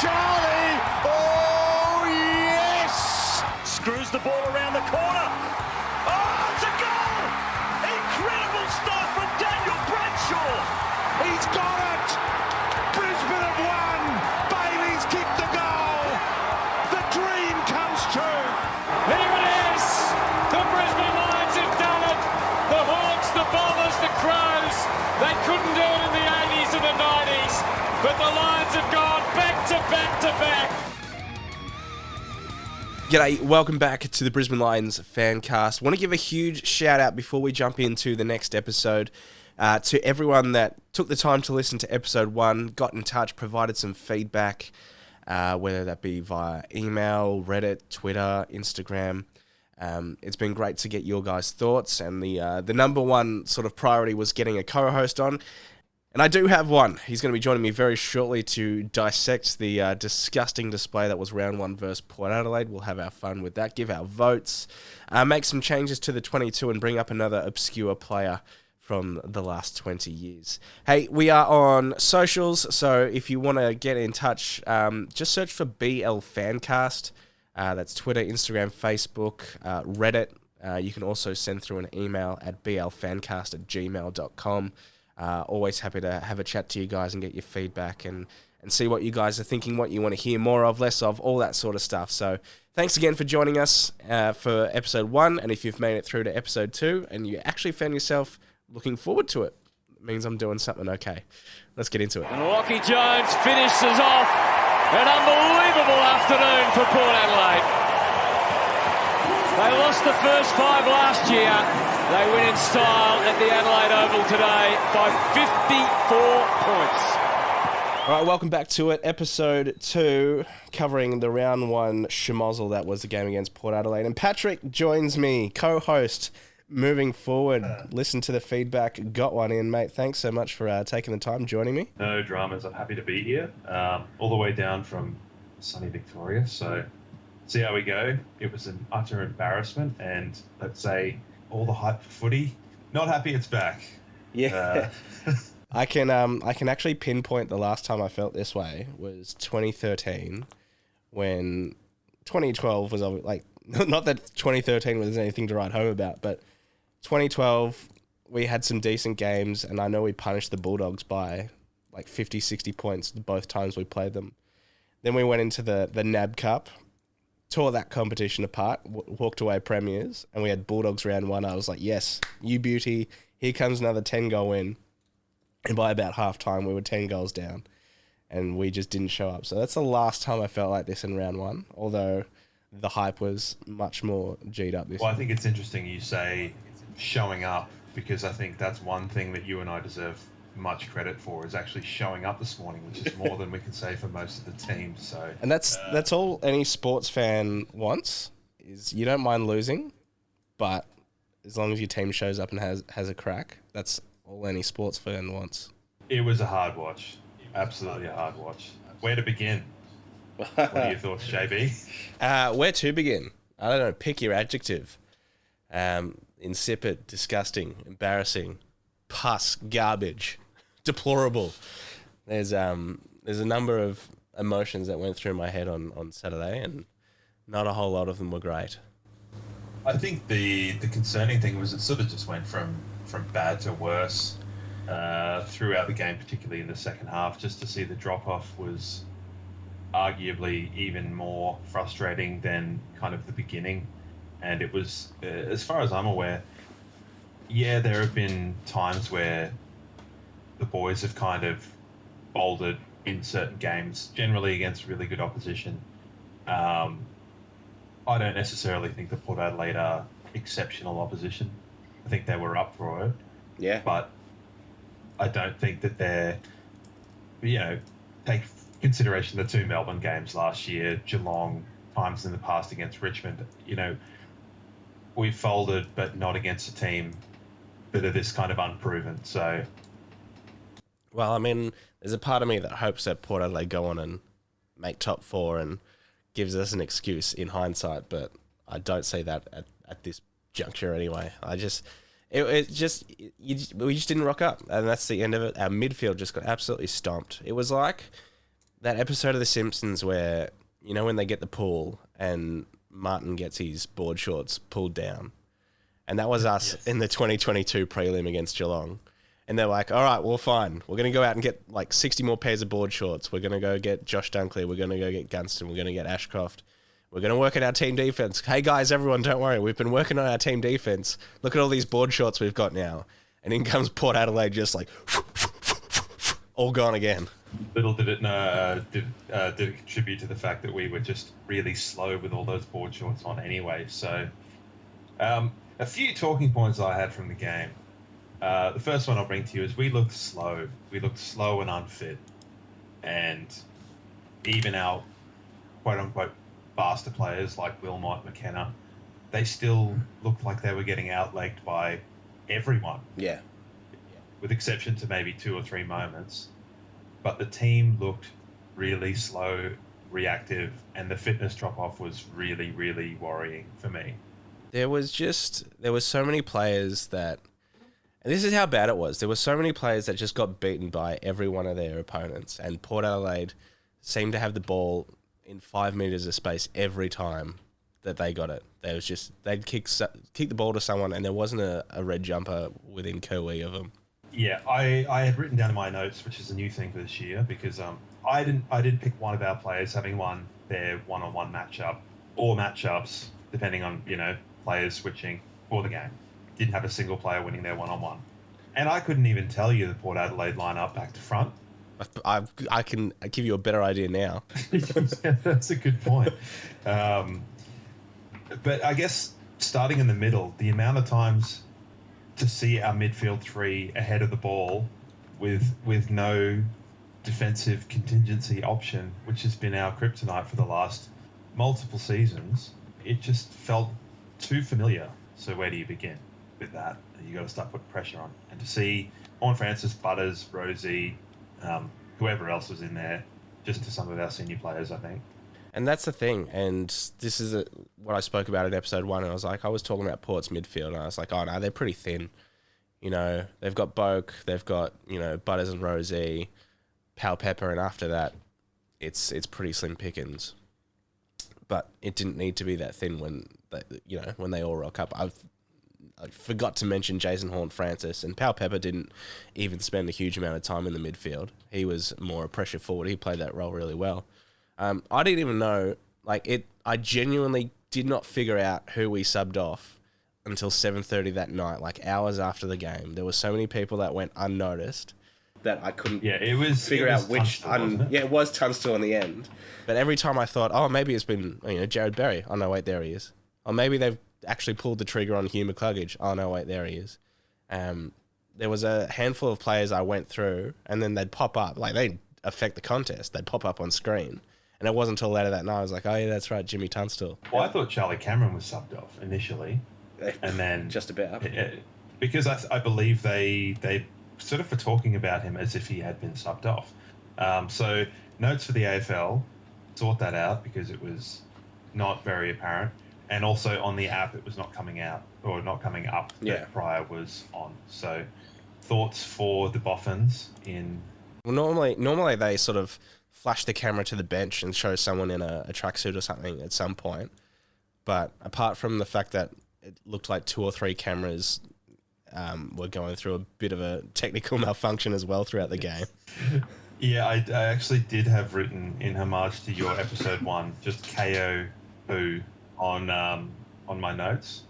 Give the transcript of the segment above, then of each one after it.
Charlie! Oh, yes! Screws the ball around the corner. Oh, it's a goal! Incredible stuff from Daniel Bradshaw. He's got it! Brisbane have won! Bailey's kicked the goal! The dream comes true! Here it is! The Brisbane Lions have done it! The Hawks, the Bombers, the Crows, they couldn't do it in the 80s and the 90s, but the Lions have gone back to back to back. G'day, welcome back to the Brisbane Lions Fancast. Want to give a huge shout out before we jump into the next episode to everyone that took the time to listen to episode 1, got in touch, provided some feedback, whether that be via email, Reddit, Twitter, Instagram. It's been great to get your guys' thoughts, and the number one sort of priority was getting a co-host on. And I do have one. He's going to be joining me very shortly to dissect the disgusting display that was round 1 versus Port Adelaide. We'll have our fun with that, give our votes, make some changes to the 22 and bring up another obscure player from the last 20 years. Hey, we are on socials, so if you want to get in touch, just search for BL Fancast. That's Twitter, Instagram, Facebook, Reddit. You can also send through an email at blfancast@gmail.com. Always happy to have a chat to you guys and get your feedback and see what you guys are thinking, what you want to hear more of, less of, all that sort of stuff. So thanks again for joining us for episode 1. And if you've made it through to episode 2 and you actually found yourself looking forward to it, it means I'm doing something okay. Let's get into it. And Lockie Jones finishes off an unbelievable afternoon for Port Adelaide. They lost the first 5 last year. They win in style at the Adelaide Oval today by 54 points. All right, welcome back to it. Episode 2, covering the round 1 schmozzle that was the game against Port Adelaide. And Patrick joins me, co-host, moving forward. Listen to the feedback, got one in, mate. Thanks so much for taking the time joining me. No dramas. I'm happy to be here. All the way down from sunny Victoria. So see how we go. It was an utter embarrassment, and let's say all the hype for footy. Not happy it's back. Yeah. I can actually pinpoint the last time I felt this way was 2013, when 2012 was like, not that 2013 was anything to write home about, but 2012 we had some decent games, and I know we punished the Bulldogs by like 50, 60 points both times we played them. Then we went into the NAB Cup, tore that competition apart, walked away premiers, and we had Bulldogs round 1. I was like, yes, you beauty, here comes another 10-goal win. And by about half-time, we were 10 goals down, and we just didn't show up. So that's the last time I felt like this in round 1, although the hype was much more G'd up this Well, I think it's interesting you say showing up, because I think that's one thing that you and I deserve much credit for, is actually showing up this morning, which is more than we can say for most of the teams. So, and that's all any sports fan wants, is you don't mind losing, but as long as your team shows up and has a crack, that's all any sports fan wants. It was a hard watch. Absolutely a hard watch. Where to begin? What are your thoughts, JB? Where to begin? I don't know. Pick your adjective. Insipid, disgusting, embarrassing, pus, garbage, deplorable. There's a number of emotions that went through my head on Saturday, and not a whole lot of them were great. I think the concerning thing was it sort of just went from bad to worse throughout the game, particularly in the second half. Just to see the drop-off was arguably even more frustrating than kind of the beginning. And it was, as far as I'm aware, yeah, there have been times where the boys have kind of folded in certain games, generally against really good opposition. I don't necessarily think the Port Adelaide are exceptional opposition. I think they were up for it. Yeah. But I don't think that they're, take consideration the 2 Melbourne games last year, Geelong, times in the past against Richmond. We've folded, but not against a team that are this kind of unproven. So, well, I mean, there's a part of me that hopes that Port Adelaide go on and make top 4 and gives us an excuse in hindsight, but I don't see that at this juncture anyway. We just didn't rock up, and that's the end of it. Our midfield just got absolutely stomped. It was like that episode of The Simpsons where, you know, when they get the pool and Martin gets his board shorts pulled down. And that was us in the 2022 prelim against Geelong. And they're like, all right, well, fine. We're going to go out and get like 60 more pairs of board shorts. We're going to go get Josh Dunkley. We're going to go get Gunston. We're going to get Ashcroft. We're going to work at our team defense. Hey, guys, everyone, don't worry. We've been working on our team defense. Look at all these board shorts we've got now. And in comes Port Adelaide just like, all gone again. Little did it did it contribute to the fact that we were just really slow with all those board shorts on anyway. So a few talking points I had from the game. The first one I'll bring to you is we looked slow. We looked slow and unfit. And even our quote-unquote faster players like Wilmot, McKenna, they still looked like they were getting outlegged by everyone. Yeah. With exception to maybe 2 or 3 moments. But the team looked really slow, reactive, and the fitness drop-off was really, really worrying for me. There were so many players that, and this is how bad it was. There were so many players that just got beaten by every one of their opponents, and Port Adelaide seemed to have the ball in 5 meters of space every time that they got it. They'd kick the ball to someone, and there wasn't a red jumper within Kerwee of them. Yeah, I had written down in my notes, which is a new thing for this year, because I didn't pick one of our players having won their one-on-one matchup or matchups, depending on, you know, players switching for the game. Didn't have a single player winning their one-on-one. And I couldn't even tell you the Port Adelaide lineup back to front. I can give you a better idea now. That's a good point. But I guess starting in the middle, the amount of times to see our midfield three ahead of the ball with no defensive contingency option, which has been our kryptonite for the last multiple seasons, it just felt too familiar. So where do you begin with that? You got to start putting pressure on. And to see Horn Francis, Butters, Rosie, whoever else was in there, just to some of our senior players, I think. And that's the thing. And this is what I spoke about in episode 1. And I was talking about Port's midfield, and I was like, oh no, they're pretty thin. You know, they've got Boak, they've got, you know, Butters and Rosie, Pal Pepper, and after that, it's pretty slim pickings. But it didn't need to be that thin when they all rock up. I forgot to mention Jason Horn-Francis, and Pal Pepper didn't even spend a huge amount of time in the midfield. He was more a pressure forward. He played that role really well. I didn't even know, I genuinely did not figure out who we subbed off until 7:30 that night, hours after the game. There were so many people that went unnoticed that I couldn't figure out which. It was Tunstall in the end. But every time I thought, oh, maybe it's been Jared Berry. Oh no, wait, there he is. Or maybe they've actually pulled the trigger on Hugh McCluggage. Oh no, wait, there he is. There was a handful of players I went through, and then they'd pop up. They'd affect the contest. They'd pop up on screen. And it wasn't until later that night I was like, oh yeah, that's right, Jimmy Tunstall. Well, I thought Charlie Cameron was subbed off initially. And then just about. Because I believe they sort of were talking about him as if he had been subbed off. So notes for the AFL, sort that out because it was not very apparent. And also on the app, it was not coming out or not coming up that Pryor was on. So thoughts for the Boffins in... Well, normally they sort of flash the camera to the bench and show someone in a tracksuit or something at some point. But apart from the fact that it looked like 2 or 3 cameras were going through a bit of a technical malfunction as well throughout the game. Yeah, I actually did have written in homage to your episode 1, just KO who on my notes.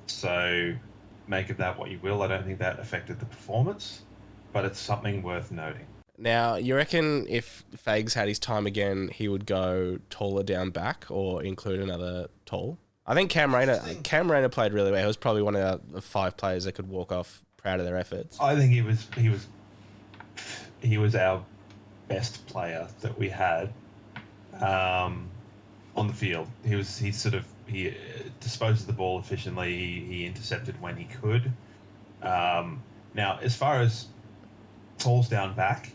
So make of that what you will. I don't think that affected the performance, but it's something worth noting. Now, you reckon if Fags had his time again, he would go taller down back or include another tall? I think Cam Rayner played really well. He was probably one of the 5 players that could walk off proud of their efforts. I think he was our best player that we had on the field. He disposed of the ball efficiently. He intercepted when he could. Now, as far as talls down back,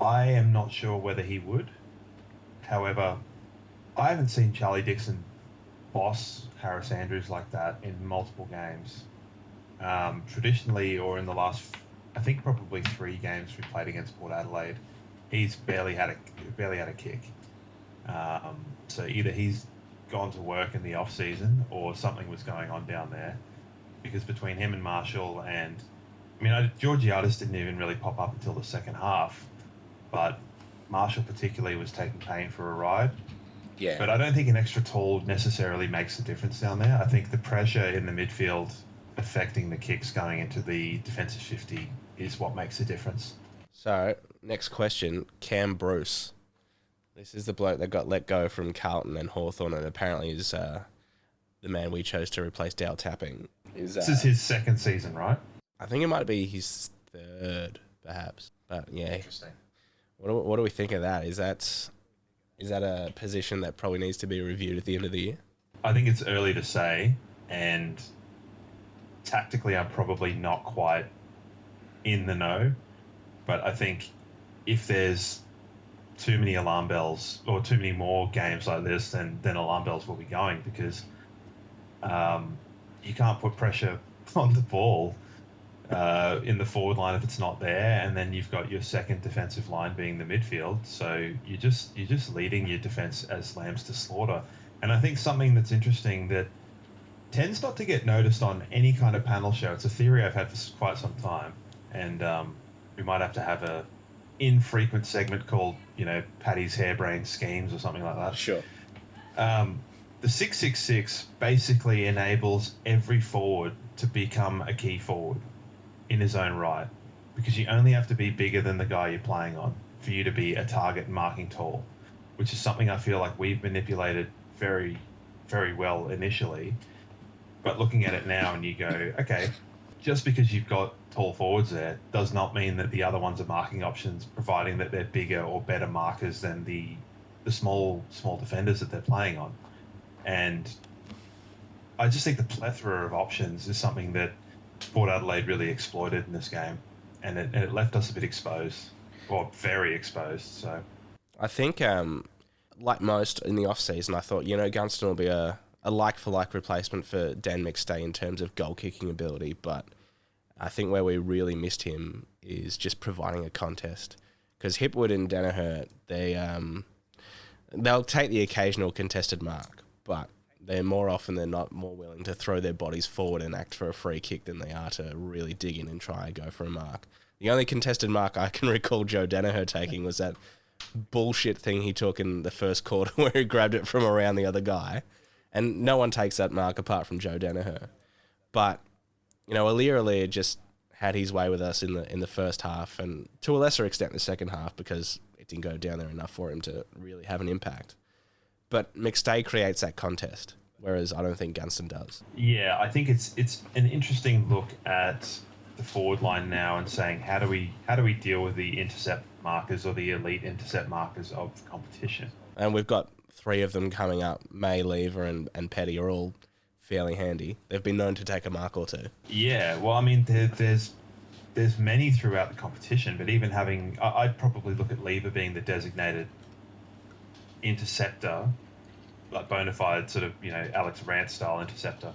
I am not sure whether he would. However, I haven't seen Charlie Dixon boss Harris Andrews like that in multiple games. Traditionally, or in the last, I think probably 3 games we played against Port Adelaide, he's barely had a kick. So either he's gone to work in the off season or something was going on down there, because between him and Marshall and Georgiadis didn't even really pop up until the second half, but Marshall particularly was taking pain for a ride. Yeah. But I don't think an extra tall necessarily makes a difference down there. I think the pressure in the midfield affecting the kicks going into the defensive 50 is what makes a difference. So, next question, Cam Bruce. This is the bloke that got let go from Carlton and Hawthorn, and apparently is the man we chose to replace Dale Tapping. This is his second season, right? I think it might be his third, perhaps. But yeah. Interesting. What do we think of that? Is that a position that probably needs to be reviewed at the end of the year? I think it's early to say, and tactically I'm probably not quite in the know, but I think if there's too many alarm bells or too many more games like this, then alarm bells will be going, because you can't put pressure on the ball in the forward line if it's not there, and then you've got your second defensive line being the midfield, so you're just leading your defense as lambs to slaughter. And I think something that's interesting that tends not to get noticed on any kind of panel show, it's a theory I've had for quite some time, and we might have to have a infrequent segment called Paddy's harebrained schemes or something like that. Sure. The 666 basically enables every forward to become a key forward in his own right, because you only have to be bigger than the guy you're playing on for you to be a target marking tall, which is something I feel like we've manipulated very, very well initially. But looking at it now, and you go, okay, just because you've got tall forwards there does not mean that the other ones are marking options, providing that they're bigger or better markers than the small defenders that they're playing on. And I just think the plethora of options is something that Port Adelaide really exploited in this game, and it left us a bit exposed, or very exposed. So I think, like most in the off-season, I thought, Gunston will be a like-for-like replacement for Dan McStay in terms of goal-kicking ability, but I think where we really missed him is just providing a contest. Because Hipwood and Danaher, they'll take the occasional contested mark, but they're more often than not more willing to throw their bodies forward and act for a free kick than they are to really dig in and try and go for a mark. The only contested mark I can recall Joe Danaher taking was that bullshit thing he took in the first quarter where he grabbed it from around the other guy. And no one takes that mark apart from Joe Danaher. But, Alir just had his way with us in the first half, and to a lesser extent the second half, because it didn't go down there enough for him to really have an impact. But McStay creates that contest, whereas I don't think Gunston does. Yeah, I think it's an interesting look at the forward line now and saying how do we deal with the intercept markers or the elite intercept markers of the competition. And we've got 3 of them coming up. May, Lever, and Petty are all fairly handy. They've been known to take a mark or two. Yeah, well, there's many throughout the competition, but even I'd probably look at Lever being the designated interceptor, like bona fide sort of Alex Rant style interceptor,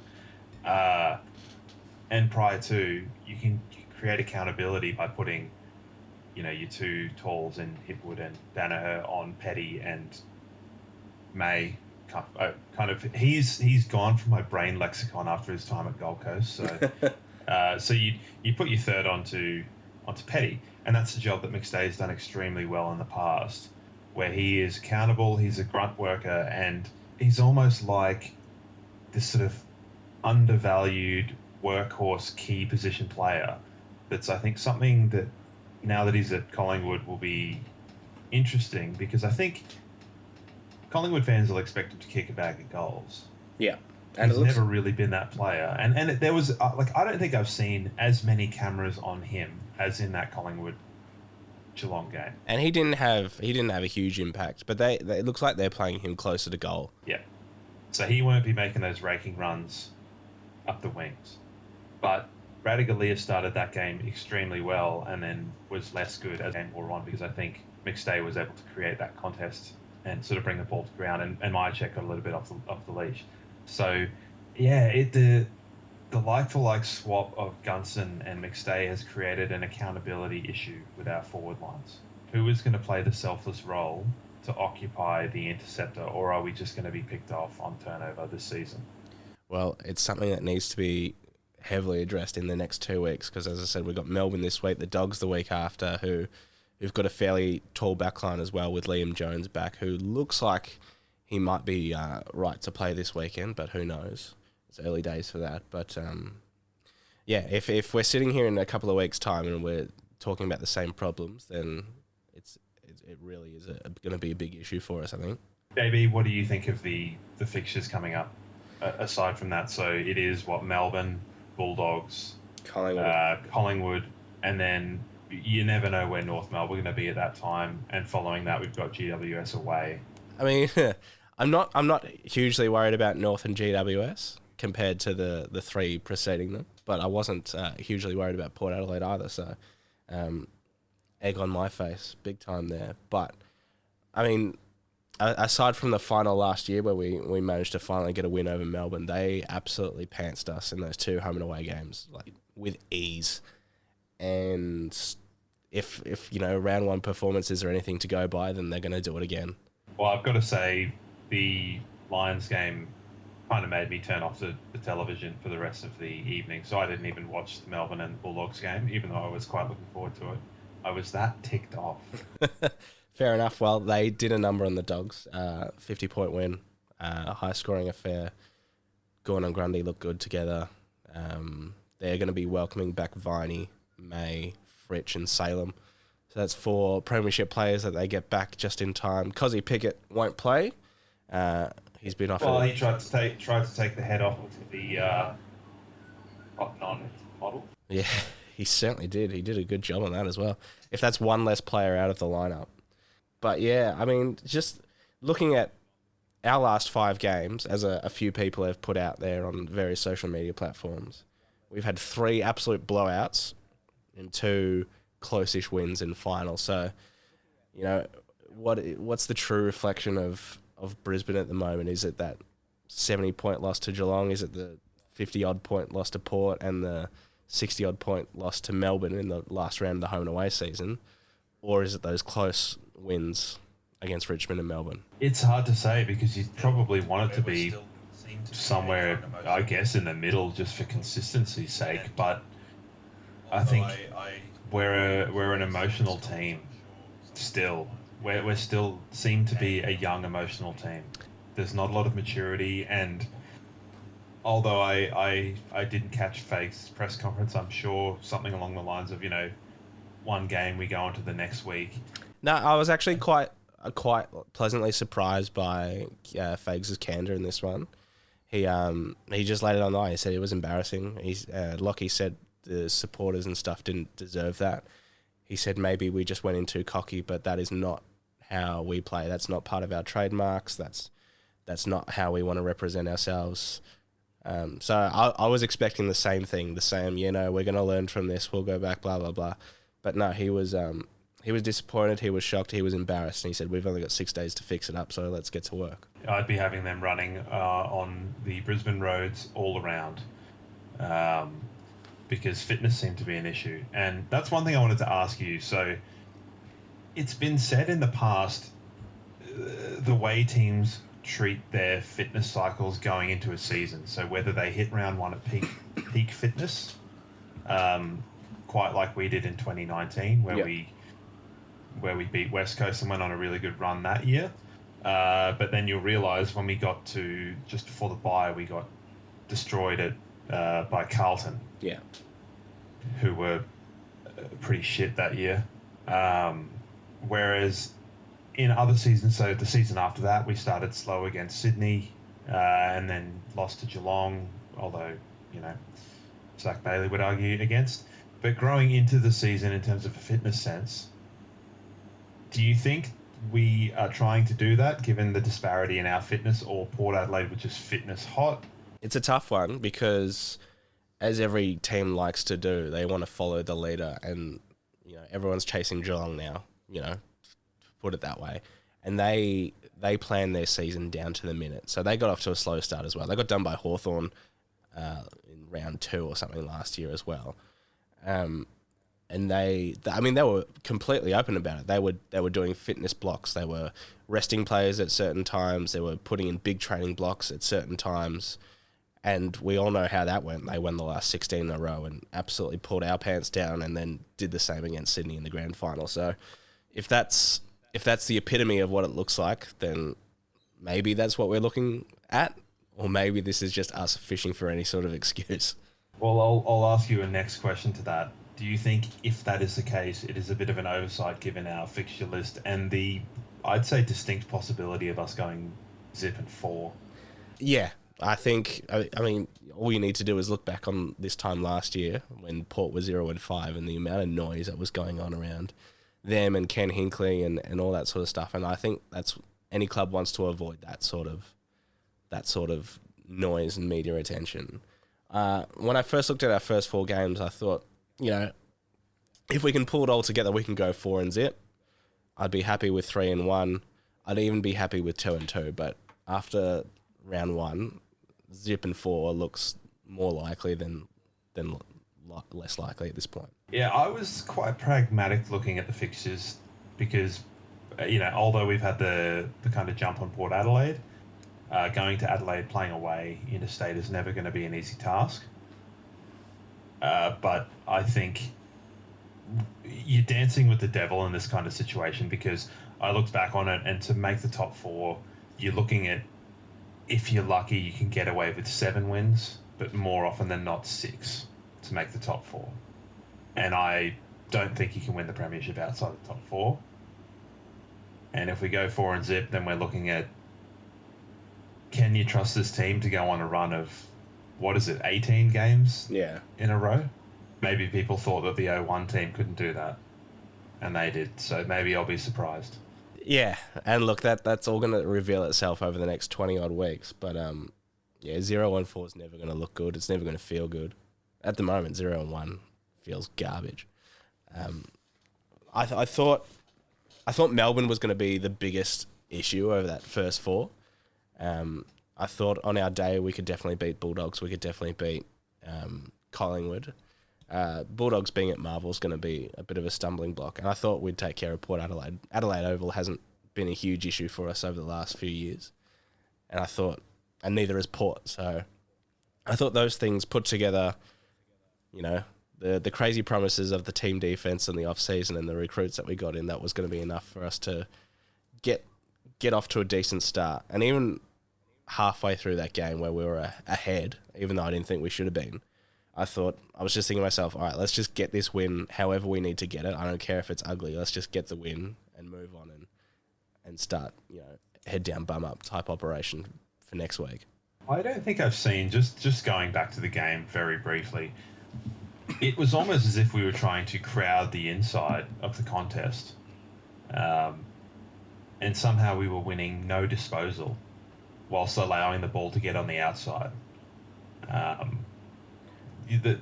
and prior to, you can create accountability by putting your 2 talls in Hipwood and Danaher on Petty and May. Kind of he's gone from my brain lexicon after his time at Gold Coast, so so you put your third onto Petty, and that's the job that McStay's done extremely well in the past, where he is accountable, he's a grunt worker, and he's almost like this sort of undervalued workhorse key position player. That's, I think, something that now that he's at Collingwood will be interesting, because I think Collingwood fans will expect him to kick a bag of goals. Yeah. And he's never really been that player. And there was, I don't think I've seen as many cameras on him as in that Collingwood Geelong game. And he didn't have a huge impact, but it looks like they're playing him closer to goal. Yeah. So he won't be making those raking runs up the wings. But Radigalia started that game extremely well and then was less good as the game wore on, because I think McStay was able to create that contest and sort of bring the ball to ground, and Myercheck got a little bit off the leash. So, yeah, the like-for-like swap of Gunston and McStay has created an accountability issue with our forward lines. who is going to play the selfless role to occupy the interceptor, or are we just going to be picked off on turnover this season? Well, it's something that needs to be heavily addressed in the next 2 weeks because, as I said, we've got Melbourne this week, the Dogs the week after, who've got a fairly tall backline as well with Liam Jones back, who looks like he might be right to play this weekend, but who knows? It's early days for that. But, yeah, if we're sitting here in a couple of weeks' time and we're talking about the same problems, then it really is going to be a big issue for us, I think. JB, what do you think of the fixtures coming up? Aside from that, so it is Melbourne, Bulldogs, Collingwood, and then you never know where North Melbourne are going to be at that time. And following that, we've got GWS away. I mean, I'm not hugely worried about North and GWS compared to the three preceding them, but I wasn't hugely worried about Port Adelaide either. So, egg on my face, big time there. But I mean, aside from the final last year where we managed to finally get a win over Melbourne, they absolutely pantsed us in those 2 home and away games, like with ease. And if round 1 performances are anything to go by, then they're going to do it again. Well, I've got to say the Lions game kind of made me turn off the television for the rest of the evening, so I didn't even watch the Melbourne and Bulldogs game, even though I was quite looking forward to it. I was that ticked off. Fair enough. Well, they did a number on the Dogs. 50-point win. High-scoring affair. Gorn and Grundy look good together. They're going to be welcoming back Viney, May, Fritsch and Salem. So that's 4 premiership players that they get back just in time. Cozzy Pickett won't play. He's been offered... Well, he tried to take the head off of the model. Yeah, he certainly did. He did a good job on that as well. If that's one less player out of the lineup. But yeah, I mean, just looking at our last 5 games, as a few people have put out there on various social media platforms, we've had 3 absolute blowouts and 2 close-ish wins in final. So, what's the true reflection of Brisbane at the moment? Is it that 70-point loss to Geelong? Is it the 50-odd point loss to Port and the 60-odd point loss to Melbourne in the last round of the home and away season? Or is it those close wins against Richmond and Melbourne? It's hard to say because you probably want it to be somewhere, I guess, in the middle just for consistency's sake. But I think we're an emotional team still. We're still seem to be a young emotional team. There's not a lot of maturity, and although I didn't catch Faith's press conference, I'm sure something along the lines of, one game we go on to the next week. No, I was actually quite pleasantly surprised by Fags' candor in this one. He just laid it on the line. He said it was embarrassing. Lockie said the supporters and stuff didn't deserve that. He said maybe we just went in too cocky, but that is not how we play. That's not part of our trademarks. That's not how we want to represent ourselves. So I was expecting the same thing, we're going to learn from this. We'll go back, blah, blah, blah. But no, he was disappointed. He was shocked. He was embarrassed. And he said, we've only got 6 days to fix it up, so let's get to work. I'd be having them running on the Brisbane roads all around because fitness seemed to be an issue. And that's one thing I wanted to ask you. So it's been said in the past, the way teams treat their fitness cycles going into a season. So whether they hit round 1 at peak fitness, quite like we did in 2019, where we beat West Coast and went on a really good run that year. But then you'll realise when we got to just before the bye, we got destroyed by Carlton. Yeah. Who were pretty shit that year. Whereas in other seasons, so the season after that, we started slow against Sydney and then lost to Geelong, although, Zach Bailey would argue against. But growing into the season in terms of a fitness sense, do you think we are trying to do that given the disparity in our fitness, or Port Adelaide were just fitness hot? It's a tough one because, as every team likes to do, they want to follow the leader, and everyone's chasing Geelong now, to put it that way. And they plan their season down to the minute. So they got off to a slow start as well. They got done by Hawthorn in round 2 or something last year as well. I mean, they were completely open about it. They were doing fitness blocks. They were resting players at certain times. They were putting in big training blocks at certain times. And we all know how that went. They won the last 16 in a row and absolutely pulled our pants down, and then did the same against Sydney in the grand final. So if that's the epitome of what it looks like, then maybe that's what we're looking at, or maybe this is just us fishing for any sort of excuse. Well, I'll ask you a next question to that. Do you think if that is the case, it is a bit of an oversight given our fixture list and the, I'd say, distinct possibility of us going zip and 4? Yeah, I think, I mean, all you need to do is look back on this time last year when Port was 0-5 and the amount of noise that was going on around them and Ken Hinckley and all that sort of stuff. And I think that's, any club wants to avoid that sort of noise and media attention. When I first looked at our first 4 games, I thought, you know, if we can pull it all together, we can go 4 and zip. I'd be happy with 3 and 1. I'd even be happy with 2 and 2. But after round 1, zip and 4 looks more likely than less likely at this point. Yeah, I was quite pragmatic looking at the fixtures because, you know, although we've had the kind of jump on Port Adelaide, going to Adelaide, playing away interstate is never going to be an easy task. But I think you're dancing with the devil in this kind of situation, because I looked back on it, and to make the top 4, you're looking at, if you're lucky, you can get away with 7 wins, but more often than not 6 to make the top 4. And I don't think you can win the premiership outside the top 4. And if we go 4 and zip, then we're looking at, can you trust this team to go on a run of, 18 games in a row? Maybe people thought that the 0-1 team couldn't do that, and they did. So maybe I'll be surprised. Yeah, and look, that's all going to reveal itself over the next 20-odd weeks. But, 0-1-4 is never going to look good. It's never going to feel good. At the moment, 0-1 feels garbage. I thought Melbourne was going to be the biggest issue over that first 4. I thought on our day we could definitely beat Bulldogs. We could definitely beat Collingwood. Bulldogs being at Marvel is going to be a bit of a stumbling block. And I thought we'd take care of Port Adelaide. Adelaide Oval hasn't been a huge issue for us over the last few years. And neither has Port. So I thought those things put together, you know, the crazy promises of the team defense in the off-season and the recruits that we got in, that was going to be enough for us to get off to a decent start. And even halfway through that game where we were ahead, even though I didn't think we should have been, I was just thinking to myself, all right, let's just get this win however we need to get it. I don't care if it's ugly. Let's just get the win and move on and start, you know, head down, bum up type operation for next week. I don't think I've seen, just going back to the game very briefly, it was almost as if we were trying to crowd the inside of the contest. And somehow we were winning no disposal whilst allowing the ball to get on the outside.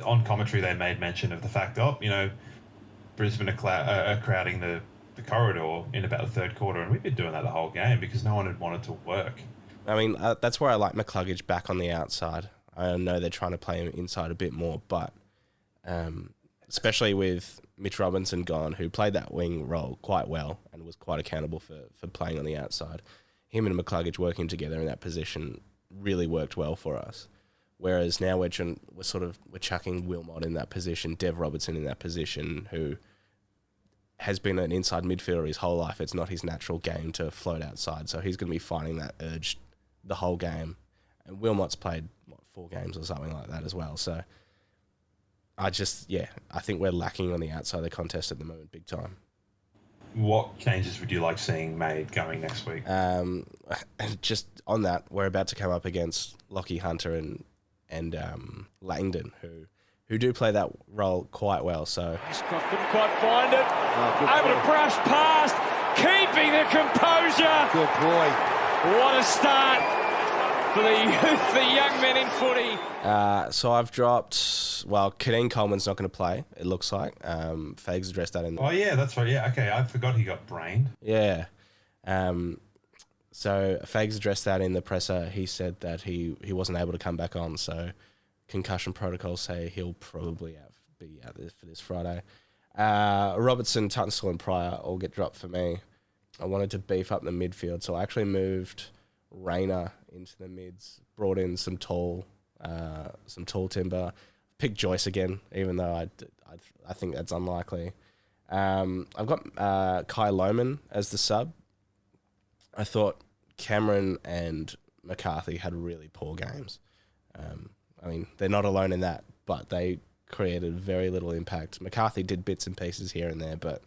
On commentary, they made mention of the fact, Brisbane are crowding the corridor in about the third quarter, and we've been doing that the whole game because no one had wanted to work. I mean, that's where I like McCluggage back on the outside. I know they're trying to play him inside a bit more, but especially with Mitch Robinson gone, who played that wing role quite well and was quite accountable for playing on the outside, him and McCluggage working together in that position really worked well for us. Whereas now we're chucking Wilmot in that position, Dev Robertson in that position, who has been an inside midfielder his whole life. It's not his natural game to float outside, so he's going to be finding that urge the whole game. And Wilmot's played, 4 games or something like that as well. So I think we're lacking on the outside of the contest at the moment, big time. What changes would you like seeing made going next week? Just on that, we're about to come up against Lockie Hunter and Langdon, who do play that role quite well. So Ashcroft couldn't quite find it. Able to brush past, keeping the composure. Good boy. What a start for the youth, the young men in footy. So I've dropped, Kadeen Coleman's not going to play, it looks like. Fags addressed that in... Oh, yeah, that's right. Yeah, okay, I forgot he got brained. Yeah. So Fags addressed that in the presser. He said that he wasn't able to come back on, so concussion protocols say he'll probably be out there for this Friday. Robertson, Tunstall and Pryor all get dropped for me. I wanted to beef up the midfield, so I actually moved Rayner into the mids, brought in some tall timber, picked Joyce again, even though I think that's unlikely. I've got Kai Lohmann as the sub. I thought Cameron and McCarthy had really poor games. I mean, they're not alone in that, but they created very little impact. McCarthy did bits and pieces here and there, but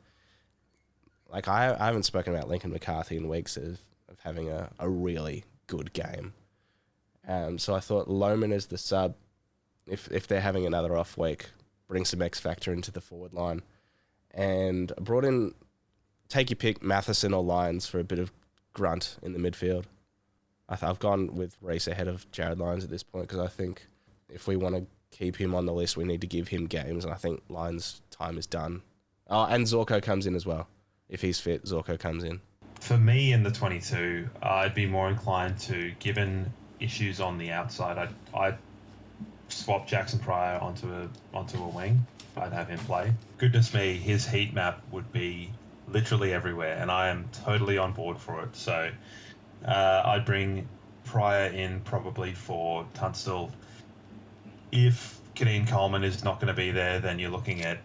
like I haven't spoken about Lincoln McCarthy in weeks of having a really good game. So I thought Lohmann as the sub, if they're having another off week, bring some X factor into the forward line. And I brought in, take your pick, Matheson or Lyons for a bit of grunt in the midfield. I've gone with Reece ahead of Jared Lyons at this point because I think if we want to keep him on the list, we need to give him games, and I think Lyons' time is done. Oh, and Zorko comes in as well. If he's fit, Zorko comes in. For me in the 22, I'd be more inclined to, given issues on the outside, I'd swap Jackson Pryor onto a wing. I'd have him play. Goodness me, his heat map would be literally everywhere, and I am totally on board for it. So I'd bring Pryor in probably for Tunstall. If Kadeen Coleman is not going to be there, then you're looking at,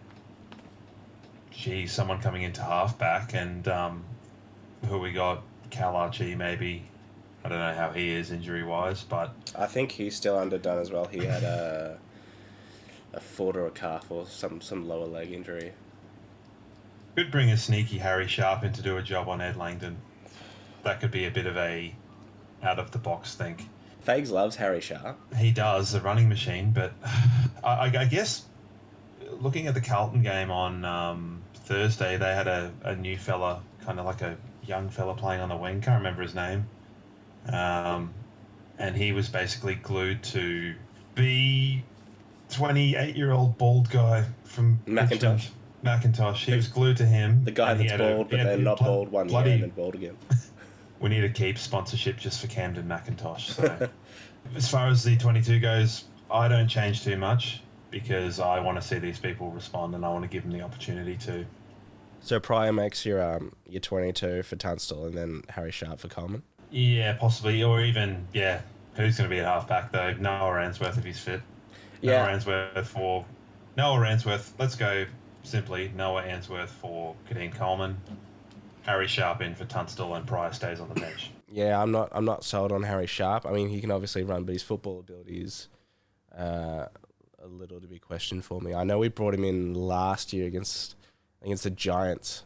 someone coming into halfback, and who we got? Cal Archie, maybe. I don't know how he is injury-wise, but I think he's still underdone as well. He had a foot or a calf or some lower leg injury. Could bring a sneaky Harry Sharp in to do a job on Ed Langdon. That could be a bit of a out-of-the-box think. Fags loves Harry Sharp. He does, a running machine, but I guess looking at the Carlton game on Thursday, they had a new fella, kind of like a young fella playing on the wing. Can't remember his name. And he was basically glued to the 28-year-old bald guy from McIntosh. McIntosh. He was glued to him. The guy that's bald, but then not bald one year and then bald again. We need to keep sponsorship just for Camden McIntosh. So, as far as the 22 goes, I don't change too much because I want to see these people respond and I want to give them the opportunity to. So Pryor makes your 22 for Tunstall and then Harry Sharp for Coleman? Yeah, possibly. Or even, who's going to be at halfback though? Noah Ransworth if he's fit. Yeah. Noah Ransworth. Let's go simply Noah Answorth for Kadeen Coleman. Harry Sharp in for Tunstall and Pryor stays on the bench. Yeah, I'm not sold on Harry Sharp. I mean, he can obviously run, but his football ability is a little to be questioned for me. I know we brought him in last year against the Giants.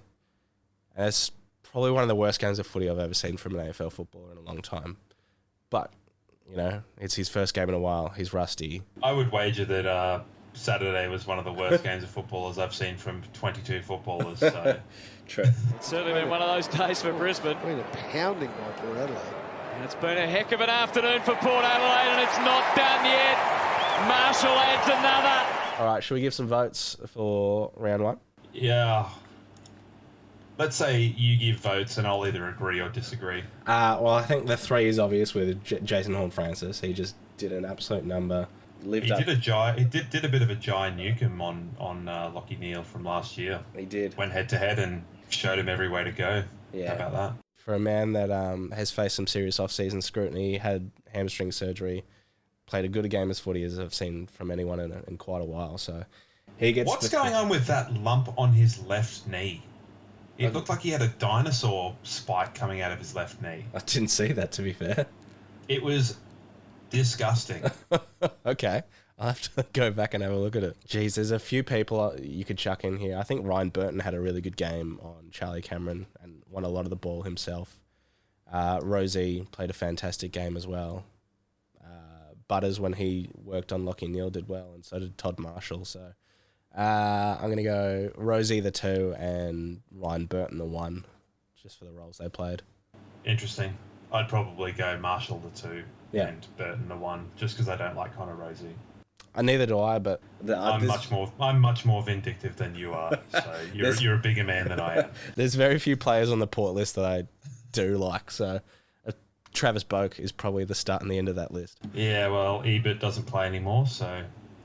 And it's probably one of the worst games of footy I've ever seen from an AFL footballer in a long time. But, it's his first game in a while. He's rusty. I would wager that Saturday was one of the worst games of footballers I've seen from 22 footballers. So. True. It's certainly been one of those days for Brisbane. It's been a pounding by Port Adelaide. And it's been a heck of an afternoon for Port Adelaide, and it's not done yet. Marshall adds another. All right, should we give some votes for round one? Yeah. Let's say you give votes and I'll either agree or disagree. Well, I think the 3 is obvious with Jason Horne-Francis. He just did an absolute number. He did a bit of a Jai Newcomb on Lockie Neal from last year. He did. Went head to head and showed him every way to go. Yeah. How about that? For a man that has faced some serious off-season scrutiny, had hamstring surgery, played a good game as footy as I've seen from anyone in quite a while. So he gets. What's going on with that lump on his left knee? It looked like he had a dinosaur spike coming out of his left knee. I didn't see that, to be fair. It was disgusting. Okay. I'll have to go back and have a look at it. Jeez, there's a few people you could chuck in here. I think Ryan Burton had a really good game on Charlie Cameron and won a lot of the ball himself. Rosie played a fantastic game as well. Butters, when he worked on Lockie Neal, did well, and so did Todd Marshall. So I'm going to go Rosie the 2 and Ryan Burton the 1, just for the roles they played. Interesting. I'd probably go Marshall the 2 and Burton the 1, just because I don't like Connor Rosie. Neither do I, but I'm much more vindictive than you are. So you're a bigger man than I am. There's very few players on the Port list that I do like. So Travis Boak is probably the start and the end of that list. Yeah, well, Ebert doesn't play anymore,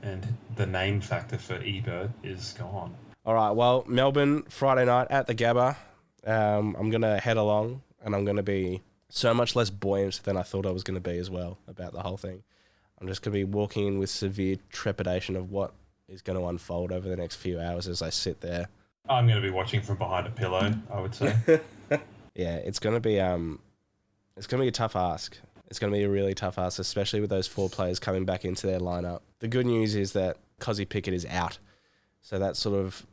and the name factor for Ebert is gone. All right, well, Melbourne, Friday night at the Gabba. I'm going to head along, and I'm going to be so much less buoyant than I thought I was going to be as well about the whole thing. I'm just going to be walking in with severe trepidation of what is going to unfold over the next few hours as I sit there. I'm going to be watching from behind a pillow, I would say. Yeah, it's going to be a tough ask. It's going to be a really tough ask, especially with those 4 players coming back into their lineup. The good news is that Kozzy Pickett is out, so that sort of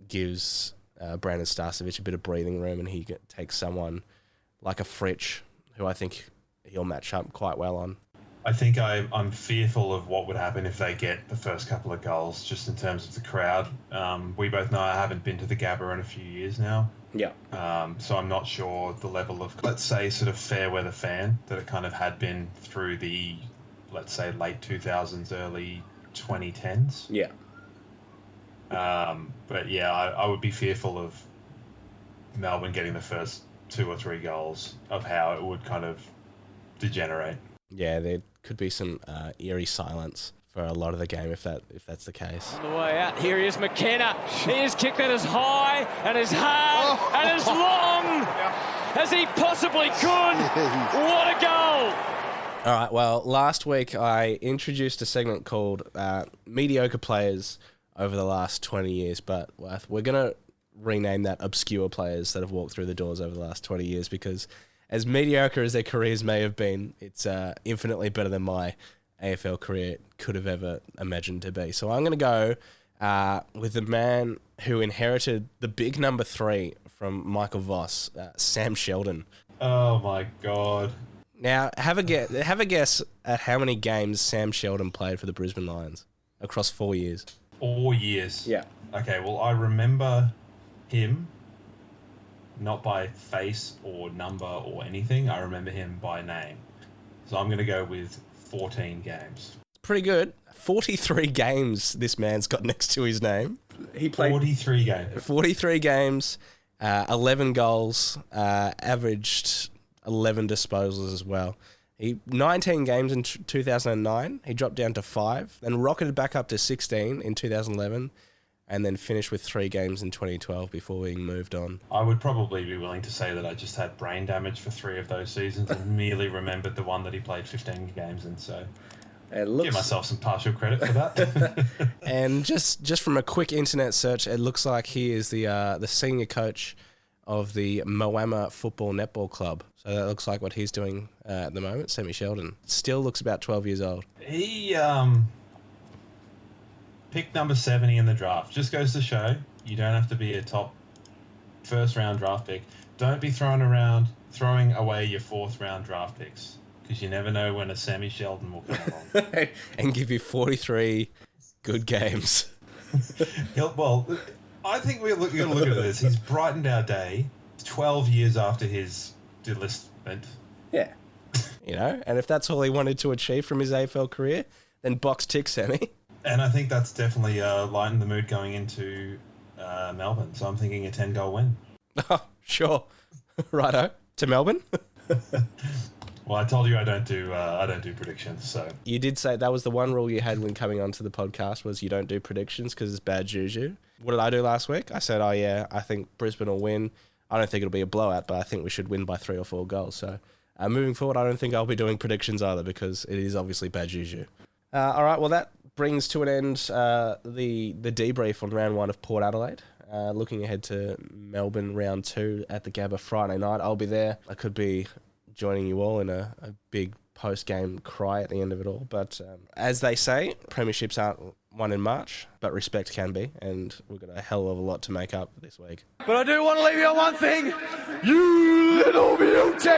gives Brandon Starcevic a bit of breathing room, and he takes someone like a Fritsch, who I think he'll match up quite well on. I think I'm fearful of what would happen if they get the first couple of goals, just in terms of the crowd. We both know I haven't been to the Gabba in a few years now. Yeah. So I'm not sure the level of, let's say, sort of fair weather fan that it kind of had been through the, let's say, late 2000s, early 2010s. Yeah. But yeah, I would be fearful of Melbourne getting the first 2 or 3 goals, of how it would kind of degenerate. Yeah, there could be some eerie silence for a lot of the game if that's the case. On the way out, here he is, McKenna. He has kicked that as high and as hard and as long as he possibly could. What a goal! All right, well, last week I introduced a segment called Mediocre Players over the last 20 years, but we're going to rename that Obscure Players that have walked through the doors over the last 20 years, because as mediocre as their careers may have been, it's infinitely better than my AFL career could have ever imagined to be. So I'm going to go with the man who inherited the big number 3 from Michael Voss, Sam Sheldon. Oh my God. Now, have a guess at how many games Sam Sheldon played for the Brisbane Lions across 4 years. 4 years? Yeah. Okay, well, I remember him, not by face or number or anything. I remember him by name. So I'm going to go with 14 games. Pretty good. 43 games this man's got next to his name. He played 43 games. 43 games, 11 goals, averaged 11 disposals as well. 19 games in 2009. He dropped down to 5, then rocketed back up to 16 in 2011, and then finished with 3 games in 2012 before being moved on. I would probably be willing to say that I just had brain damage for 3 of those seasons and merely remembered the one that he played 15 games in. So give myself some partial credit for that. And just from a quick internet search, it looks like he is the senior coach of the Moama Football Netball Club. So that looks like what he's doing at the moment. Sammy Sheldon still looks about 12 years old. He picked number 70 in the draft. Just goes to show you don't have to be a top first round draft pick. Don't be throwing away your 4th round draft picks, because you never know when a Sammy Sheldon will come along and give you 43 good games. Well, I think we're going to look at this. He's brightened our day 12 years after his delistment. Yeah. And if that's all he wanted to achieve from his AFL career, then box tick, Sammy. And I think that's definitely lightened the mood going into Melbourne. So I'm thinking a 10-goal win. Oh, sure. Righto. To Melbourne? Well, I told you I don't do predictions. So you did say that was the one rule you had when coming onto the podcast, was you don't do predictions because it's bad juju. What did I do last week? I said, oh yeah, I think Brisbane will win. I don't think it'll be a blowout, but I think we should win by 3 or 4 goals. So moving forward, I don't think I'll be doing predictions either, because it is obviously bad juju. All right, well, that brings to an end the debrief on round 1 of Port Adelaide. Looking ahead to Melbourne round 2 at the Gabba Friday night. I'll be there. I could be joining you all in a big post-game cry at the end of it all. But as they say, premierships aren't won in March, but respect can be, and we've got a hell of a lot to make up this week. But I do want to leave you on one thing. You little beauty!